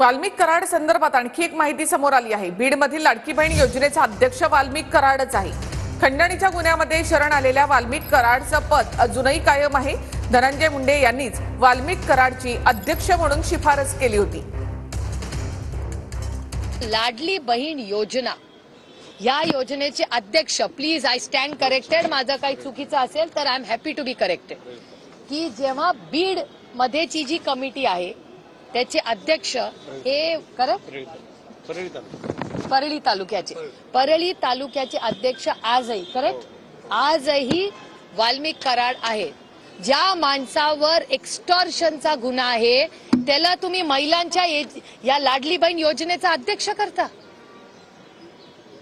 वाल्मिक कराड संदर्भात आणखी एक माहिती समोर आली आहे। बीडमधील लाडकी बहीण योजनेचा अध्यक्ष वाल्मिक कराडच आहे। खंडणीच्या गुन्ह्यामध्ये शरण आलेल्या वाल्मिक कराडचं पद अजूनही कायम आहे। धनंजय मुंडे यांनीच वाल्मिक कराडची अध्यक्ष म्हणून शिफारस केली होती। लाडली बहीण योजना या योजनेचे अध्यक्ष, प्लीज आय स्टँड करेक्टेड, माझं काही चुकीचं असेल तर I am happy to be corrected, की जेव्हा बीड मध्येची जी कमिटी आहे त्याचे अध्यक्ष हे परळी तालुक्याचे अध्यक्ष आजही वाल्मिक कराड आहेत। ज्या माणसावर एक्स्टॉर्शनचा गुन्हा आहे त्याला तुम्ही महिलांच्या या लाडली बहीण योजनेचा अध्यक्ष करता,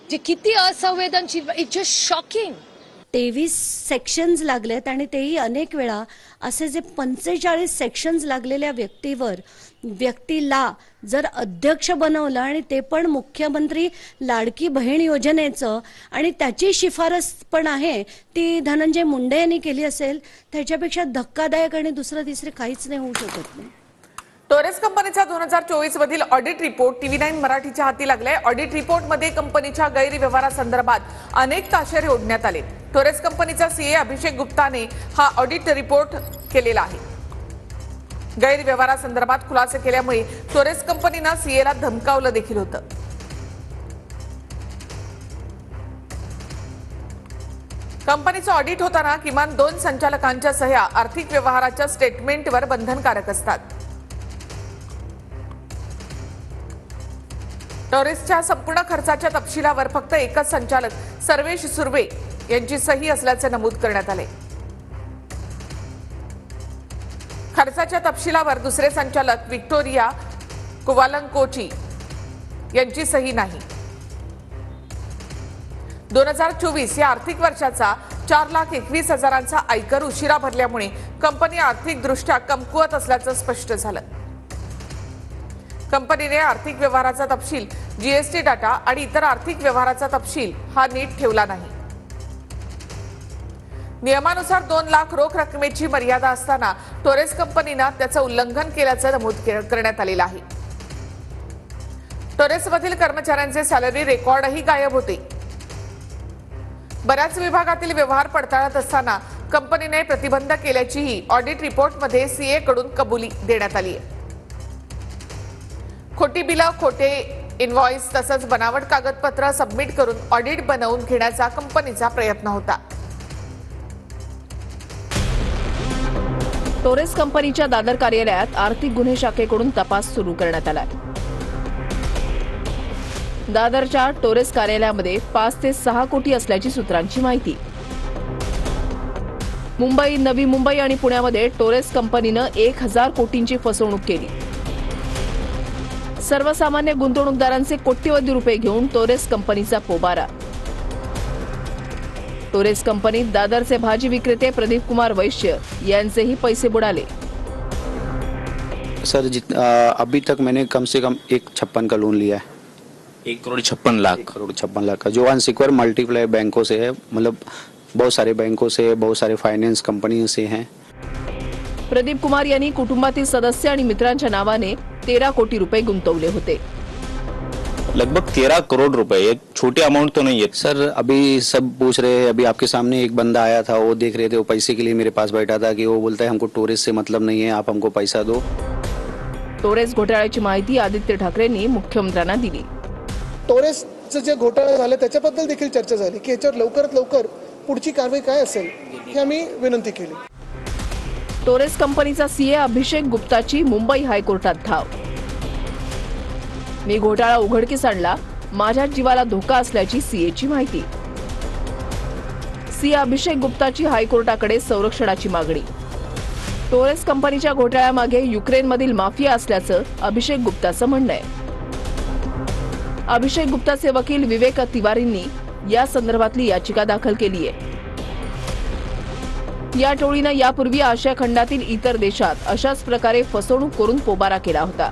जे किती असंवेदनशील, इट्स जस्ट शॉकिंग। 23 सेक्शन्स लागलेत आणि तेही अनेक वेळा असे जे 45 सेक्शन्स लागलेल्या व्यक्तीला जर अध्यक्ष बनवलं आणि ते पण मुख्यमंत्री लाडकी बहीण योजनेचं, आणि त्याची शिफारस पण आहे ती धनंजय मुंडे यांनी केली असेल, त्याच्यापेक्षा धक्कादायक आणि दुसरं तिसरं काहीच नाही होऊ शकत नाही। टोरेस कंपनीचा 2024 मधील ऑडिट रिपोर्ट TV9 मराठीच्या हाती लागलाय। ऑडिट रिपोर्टमध्ये कंपनीच्या गैरव्यवहारासंदर्भात अनेक ताशेरे ओढण्यात आले। टोरेस कंपनीचा सीए अभिषेक गुप्ताने हा ऑडिट रिपोर्ट केलेला आहे। गैरव्यवहारासंदर्भात खुलासे केल्यामुळे टोरेस कंपनीने सीएला धमकावलं देखील होतं। कंपनीचं ऑडिट होताना किमान 2 संचालकांच्या सह्या आर्थिक व्यवहाराच्या स्टेटमेंटवर बंधनकारक असतात। टोरेसच्या संपूर्ण खर्चाच्या तपशिलावर फक्त एकच संचालक सर्वेश सुर्वे यांची सही असल्याचे नमूद करण्यात आले। खर्चाच्या तपशिलावर दुसरे संचालक विक्टोरिया कुवालंकोची यांची सही नाही। 2024 या आर्थिक वर्षाचा 4,21,000चा आयकर उशिरा भरल्यामुळे कंपनी आर्थिकदृष्ट्या कमकुवत असल्याचं स्पष्ट झालं। कंपनीने आर्थिक व्यवहाराचा तपशील, जीएसटी डाटा आणि इतर आर्थिक व्यवहाराचा तपशील हा नीट ठेवला नाही। नियमानुसार 2 लाख रोख रकमेची मर्यादा असताना टोरेस कंपनीने त्याचं उल्लंघन केल्याचं नमूद करण्यात आलेलं आहे। टोरेसमधील कर्मचाऱ्यांचे सॅलरी रेकॉर्डही गायब होते। बऱ्याच विभागातील व्यवहार पडताळत असताना कंपनीने प्रतिबंध केल्याचीही ऑडिट रिपोर्टमध्ये सीए कडून कबुली देण्यात आली आहे। खोटी बिलं, खोटे इनव्हॉइस तसंच बनावट कागदपत्र सबमिट करून ऑडिट बनवून घेण्याचा कंपनीचा प्रयत्न होता। टोरेस कंपनीच्या दादर कार्यालयात आर्थिक गुन्हे शाखेकडून तपास सुरू करण्यात आला। दादरच्या टोरेस कार्यालयामध्ये 5 ते 6 कोटी असल्याची सूत्रांची माहिती। मुंबई, नवी मुंबई आणि पुण्यामध्ये टोरेस कंपनीनं 1000 कोटींची फसवणूक केली। सर्वसामान्य गुंतवणूकदारांचे कोट्यवधी रुपये घेऊन टोरेस कंपनीचा पोबारा। टोरेस कंपनीत दादरचे भाजी विक्रेते प्रदीप कुमार वैश्य यांचेही पैसे बुडाले। सर अभी तक मैंने कम से कम 156 का लोन लिया है। 1,56,00,000 का, जो अनसिक्योर मल्टीप्लाई बैंकों से है, मतलब बहुत सारे बैंकों से, बहुत सारे फाइनेंस कंपनी से हैं। प्रदीप कुमार यांनी कुटुंबातील सदस्य आणि मित्रांच्या नावाने 13 कोटी रुपये गुंतवले होते। लगभग 13 करोड़ रुपए, एक छोटी अमाउंट तो नहीं है सर। अभी सब पूछ रहे हैं, अभी आपके सामने एक बंदा आया था, वो देख रहे थे, वो पैसे के लिए मेरे पास बैठा था कि वो बोलता है हमको टोरेस से मतलब नहीं है, आप हमको पैसा दो। टोरेस घोटाळ्याची माहिती आदित्य ठाकरेंनी मुख्यमंत्र्यांना दिली। टोरेसचे जे घोटाळे झाले त्याच्याबद्दल देखील चर्चा झाली की याच्यावर लवकरात लवकर पुढची कारवाई काय असेल हे आम्ही विनंती केली। टोरेस कंपनीचा सीए अभिषेक गुप्ताची मुंबई हायकोर्टात धाव। मी घोटाळा उघडकीस आणला, माझ्या जीवाला धोका असल्याची सीएची माहिती। सीए अभिषेक गुप्ताची हायकोर्टाकडे संरक्षणाची मागणी। टोरेस कंपनीच्या घोटाळ्यामागे युक्रेनमधील माफिया असल्याचं अभिषेक गुप्ताचं म्हणणं आहे। अभिषेक गुप्ताचे वकील विवेक तिवारींनी या संदर्भातली याचिका दाखल केली आहे। या टोळीनं यापूर्वी आशिया खंडातील इतर देशात अशाच प्रकारे फसवणूक करून पोबारा केला होता।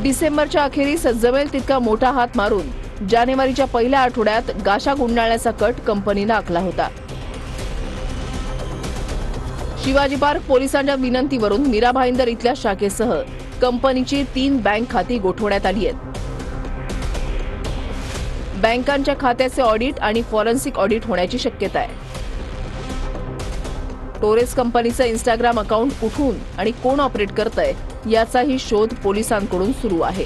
डिसेंबरच्या अखेरीस जमेल तितका मोठा हात मारून जानेवारीच्या पहिल्या आठवड्यात गाशा गुंडाळण्याचा कट कंपनीला आखला होता। शिवाजी पार्क पोलिसांच्या विनंतीवरून मीरा भाईंदर इथल्या शाखेसह कंपनीची 3 बँक खाती गोठवण्यात आली आहेत. बँकांच्या खात्याचे ऑडिट आणि फॉरेन्सिक ऑडिट होण्याची शक्यता आहे. टोरेस कंपनीचं इंस्टाग्राम अकाउंट कुठून आणि कोण ऑपरेट करतंय याचाही शोध पोलिसांकडून सुरू आहे.